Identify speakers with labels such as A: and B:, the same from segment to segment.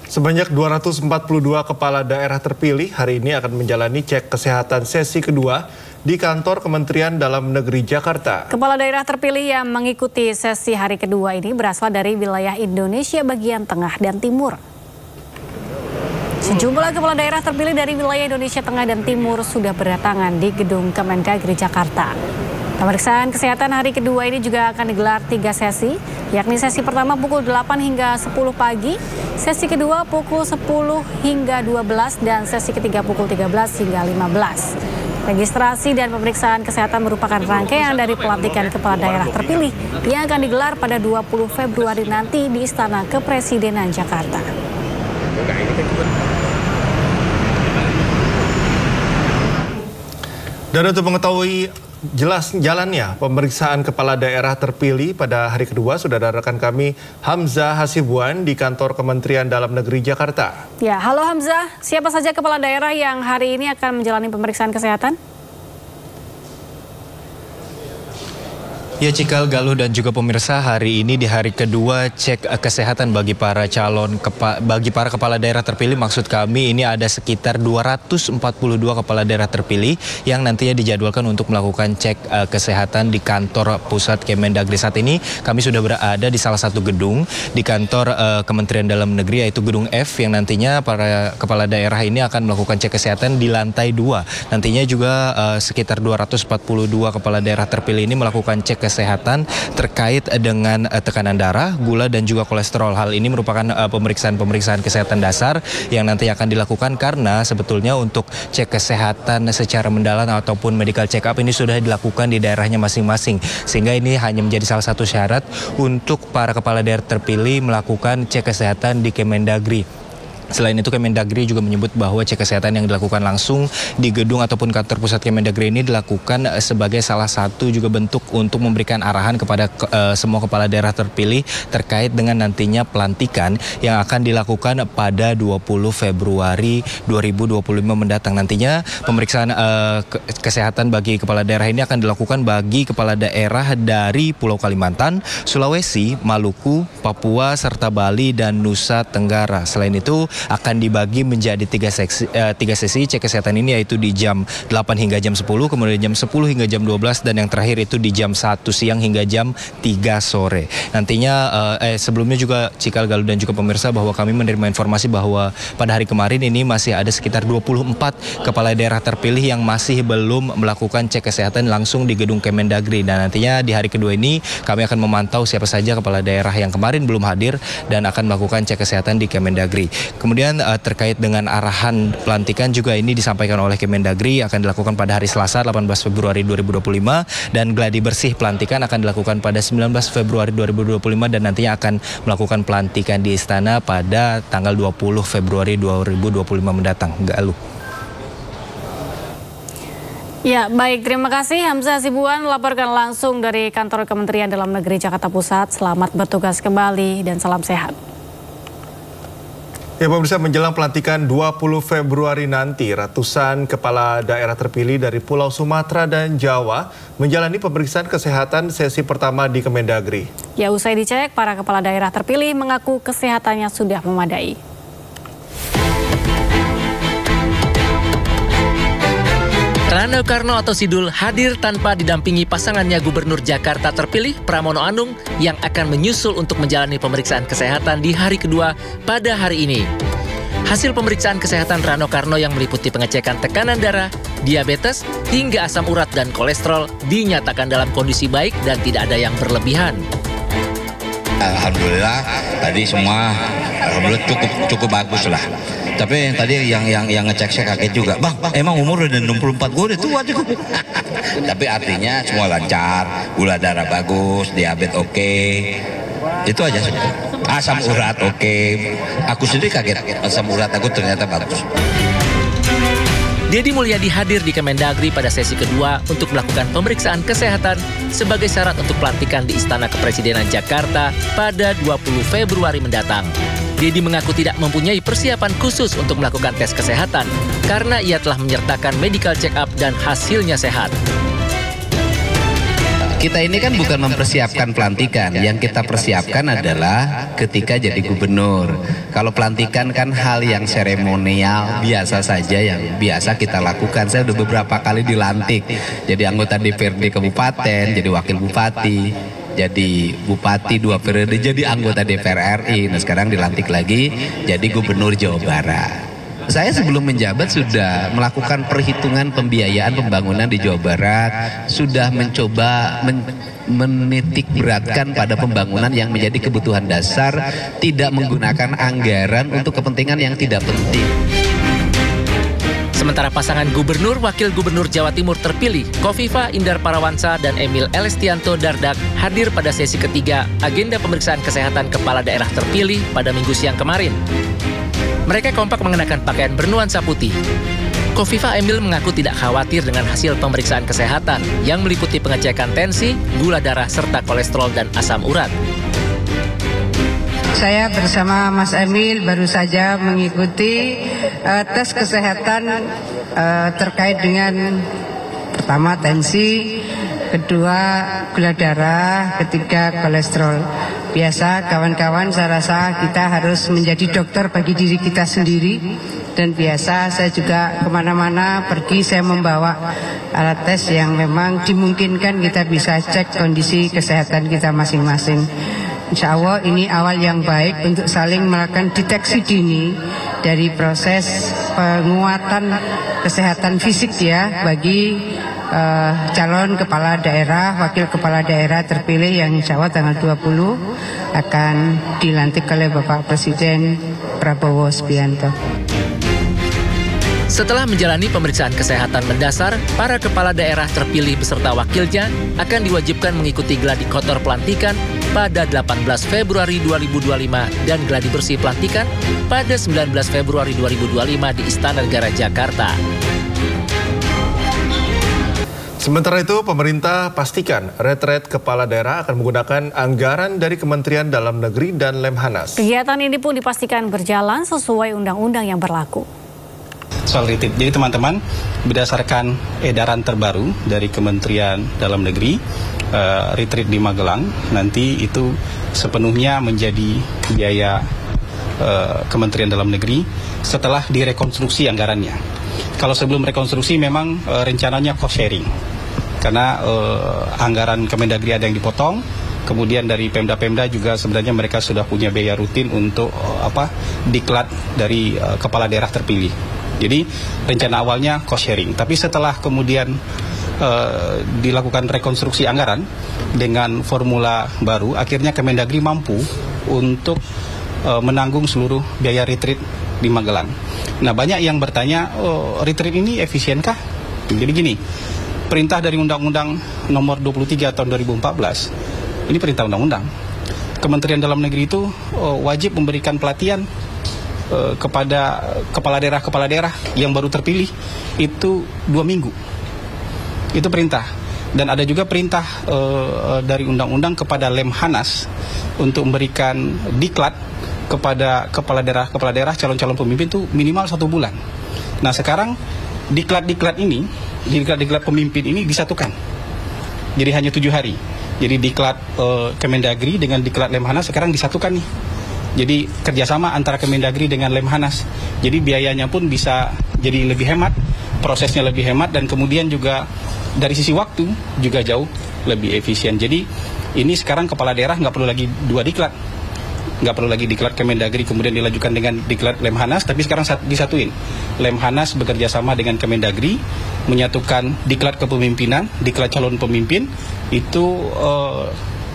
A: Sebanyak 242 kepala daerah terpilih hari ini akan menjalani cek kesehatan sesi kedua di kantor Kementerian Dalam Negeri Jakarta.
B: Kepala daerah terpilih yang mengikuti sesi hari kedua ini berasal dari wilayah Indonesia bagian tengah dan timur. Sejumlah kepala daerah terpilih dari wilayah Indonesia Tengah dan Timur sudah berdatangan di gedung Kemendagri Jakarta. Pemeriksaan kesehatan hari kedua ini juga akan digelar 3 sesi, yakni sesi pertama pukul 8 hingga 10 pagi, sesi kedua pukul 10 hingga 12, dan sesi ketiga pukul 13 hingga 15. Registrasi dan pemeriksaan kesehatan merupakan rangkaian dari pelantikan kepala daerah terpilih yang akan digelar pada 20 Februari nanti di Istana Kepresidenan Jakarta.
A: Dan untuk mengetahui jelas jalannya pemeriksaan kepala daerah terpilih pada hari kedua, sudah ada rekan kami Hamzah Hasibuan di kantor Kementerian Dalam Negeri Jakarta.
B: Ya, halo Hamzah, siapa saja kepala daerah yang hari ini akan menjalani pemeriksaan kesehatan?
C: Ya, Cikal, Galuh, dan juga pemirsa, hari ini di hari kedua cek kesehatan bagi para kepala daerah terpilih. Maksud kami ini ada sekitar 242 kepala daerah terpilih yang nantinya dijadwalkan untuk melakukan cek kesehatan di kantor pusat Kemendagri. Saat ini kami sudah berada di salah satu gedung di kantor Kementerian Dalam Negeri, yaitu gedung F, yang nantinya para kepala daerah ini akan melakukan cek kesehatan di lantai 2. Nantinya juga sekitar 242 kepala daerah terpilih ini melakukan cek kesehatan terkait dengan tekanan darah, gula, dan juga kolesterol. Hal ini merupakan pemeriksaan kesehatan dasar yang nanti akan dilakukan, karena sebetulnya untuk cek kesehatan secara mendalam ataupun medical check up ini sudah dilakukan di daerahnya masing-masing, sehingga ini hanya menjadi salah satu syarat untuk para kepala daerah terpilih melakukan cek kesehatan di Kemendagri. Selain itu, Kemendagri juga menyebut bahwa cek kesehatan yang dilakukan langsung di gedung ataupun kantor pusat Kemendagri ini dilakukan sebagai salah satu juga bentuk untuk memberikan arahan kepada semua kepala daerah terpilih terkait dengan nantinya pelantikan yang akan dilakukan pada 20 Februari 2025 mendatang. Nantinya pemeriksaan kesehatan bagi kepala daerah ini akan dilakukan bagi kepala daerah dari Pulau Kalimantan, Sulawesi, Maluku, Papua, serta Bali dan Nusa Tenggara. Selain itu, akan dibagi menjadi 3 sesi cek kesehatan ini, yaitu di jam 8 hingga jam 10, kemudian jam 10 hingga jam 12, dan yang terakhir itu di jam 1 siang hingga jam 3 sore. Nantinya sebelumnya juga Cikal, Galuh, dan juga pemirsa, bahwa kami menerima informasi bahwa pada hari kemarin ini masih ada sekitar 24 kepala daerah terpilih yang masih belum melakukan cek kesehatan langsung di gedung Kemendagri. Dan nantinya di hari kedua ini kami akan memantau siapa saja kepala daerah yang kemarin belum hadir dan akan melakukan cek kesehatan di Kemendagri. Kemudian terkait dengan arahan pelantikan juga ini disampaikan oleh Kemendagri akan dilakukan pada hari Selasa 18 Februari 2025, dan gladi bersih pelantikan akan dilakukan pada 19 Februari 2025, dan nantinya akan melakukan pelantikan di Istana pada tanggal 20 Februari 2025 mendatang. Galuh.
B: Ya, baik, terima kasih Hamzah Hasibuan melaporkan langsung dari kantor Kementerian Dalam Negeri Jakarta Pusat. Selamat bertugas kembali dan salam sehat.
A: Ya, pemirsa, menjelang pelantikan 20 Februari nanti, ratusan kepala daerah terpilih dari Pulau Sumatera dan Jawa menjalani pemeriksaan kesehatan sesi pertama di Kemendagri.
B: Ya, usai dicek, para kepala daerah terpilih mengaku kesehatannya sudah memadai.
D: Rano Karno atau Sidul hadir tanpa didampingi pasangannya Gubernur Jakarta terpilih Pramono Anung yang akan menyusul untuk menjalani pemeriksaan kesehatan di hari kedua pada hari ini. Hasil pemeriksaan kesehatan Rano Karno yang meliputi pengecekan tekanan darah, diabetes, hingga asam urat dan kolesterol dinyatakan dalam kondisi baik dan tidak ada yang berlebihan.
E: Alhamdulillah tadi semua alhamdulillah cukup bagus lah. Tapi yang tadi yang ngecek saya kaget juga. Bang, emang umur udah 64, gue udah tua cukup. Tapi artinya semua lancar, gula darah bagus, diabetes oke. Itu aja sih. Asam urat oke. Aku sendiri kaget, asam urat aku ternyata bagus.
D: Deddy Mulyadi hadir di Kemendagri pada sesi kedua untuk melakukan pemeriksaan kesehatan sebagai syarat untuk pelantikan di Istana Kepresidenan Jakarta pada 20 Februari mendatang. Deddy mengaku tidak mempunyai persiapan khusus untuk melakukan tes kesehatan karena ia telah menyertakan medical check up dan hasilnya sehat.
E: Kita ini kan bukan mempersiapkan pelantikan, yang kita persiapkan adalah ketika jadi gubernur. Kalau pelantikan kan hal yang seremonial, biasa saja yang biasa kita lakukan. Saya udah beberapa kali dilantik, jadi anggota DPRD kabupaten, jadi wakil bupati, jadi bupati 2 periode, jadi anggota DPR RI. Nah sekarang dilantik lagi jadi gubernur Jawa Barat. Saya sebelum menjabat sudah melakukan perhitungan pembiayaan pembangunan di Jawa Barat, sudah mencoba menitik beratkan pada pembangunan yang menjadi kebutuhan dasar, tidak menggunakan anggaran untuk kepentingan yang tidak penting.
D: Sementara pasangan Gubernur Wakil Gubernur Jawa Timur terpilih, Kofifa Indar Parawansa dan Emil Elestianto Dardak hadir pada sesi ketiga agenda pemeriksaan kesehatan kepala daerah terpilih pada Minggu siang kemarin. Mereka kompak mengenakan pakaian bernuansa putih. Kofifa Emil mengaku tidak khawatir dengan hasil pemeriksaan kesehatan yang meliputi pengecekan tensi, gula darah, serta kolesterol dan asam urat.
F: Saya bersama Mas Emil baru saja mengikuti tes kesehatan terkait dengan pertama tensi, kedua gula darah, ketiga kolesterol. Biasa kawan-kawan, saya rasa kita harus menjadi dokter bagi diri kita sendiri. Dan biasa saya juga kemana-mana pergi, saya membawa alat tes yang memang dimungkinkan kita bisa cek kondisi kesehatan kita masing-masing. Insya Allah ini awal yang baik untuk saling melakukan deteksi dini dari proses penguatan kesehatan fisik ya bagi calon kepala daerah, wakil kepala daerah terpilih yang insya Allah tanggal 20 akan dilantik oleh Bapak Presiden Prabowo Subianto.
D: Setelah menjalani pemeriksaan kesehatan mendasar, para kepala daerah terpilih beserta wakilnya akan diwajibkan mengikuti gladi kotor pelantikan pada 18 Februari 2025 dan gladi bersih pelantikan pada 19 Februari 2025 di Istana Negara Jakarta.
A: Sementara itu, pemerintah pastikan retret kepala daerah akan menggunakan anggaran dari Kementerian Dalam Negeri dan Lemhanas.
B: Kegiatan ini pun dipastikan berjalan sesuai undang-undang yang berlaku.
G: Soal retreat, jadi teman-teman, berdasarkan edaran terbaru dari Kementerian Dalam Negeri, retreat di Magelang nanti itu sepenuhnya menjadi biaya Kementerian Dalam Negeri setelah direkonstruksi anggarannya. Kalau sebelum rekonstruksi memang rencananya cost sharing, karena anggaran Kemendagri ada yang dipotong, kemudian dari Pemda-Pemda juga sebenarnya mereka sudah punya biaya rutin untuk diklat dari kepala daerah terpilih. Jadi rencana awalnya cost sharing, tapi setelah kemudian dilakukan rekonstruksi anggaran dengan formula baru, akhirnya Kemendagri mampu untuk menanggung seluruh biaya retreat di Magelang. Nah, banyak yang bertanya, retreat ini efisienkah? Jadi gini, perintah dari Undang-Undang Nomor 23 tahun 2014, ini perintah undang-undang. Kementerian Dalam Negeri itu wajib memberikan pelatihan kepada kepala daerah yang baru terpilih itu 2 minggu. Itu perintah. Dan ada juga perintah dari undang-undang kepada Lemhanas untuk memberikan diklat kepada kepala daerah calon-calon pemimpin itu minimal 1 bulan. Nah sekarang diklat pemimpin ini disatukan, jadi hanya 7 hari. Jadi diklat Kemendagri dengan diklat Lemhanas sekarang disatukan nih. Jadi kerjasama antara Kemendagri dengan Lemhanas. Jadi biayanya pun bisa jadi lebih hemat, prosesnya lebih hemat, dan kemudian juga dari sisi waktu juga jauh lebih efisien. Jadi ini sekarang kepala daerah nggak perlu lagi 2 diklat. Nggak perlu lagi diklat Kemendagri kemudian dilanjutkan dengan diklat Lemhanas, tapi sekarang disatuin. Lemhanas bekerja sama dengan Kemendagri menyatukan diklat kepemimpinan, diklat calon pemimpin itu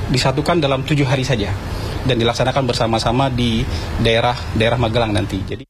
G: disatukan dalam 7 hari saja dan dilaksanakan bersama-sama di daerah Magelang nanti. Jadi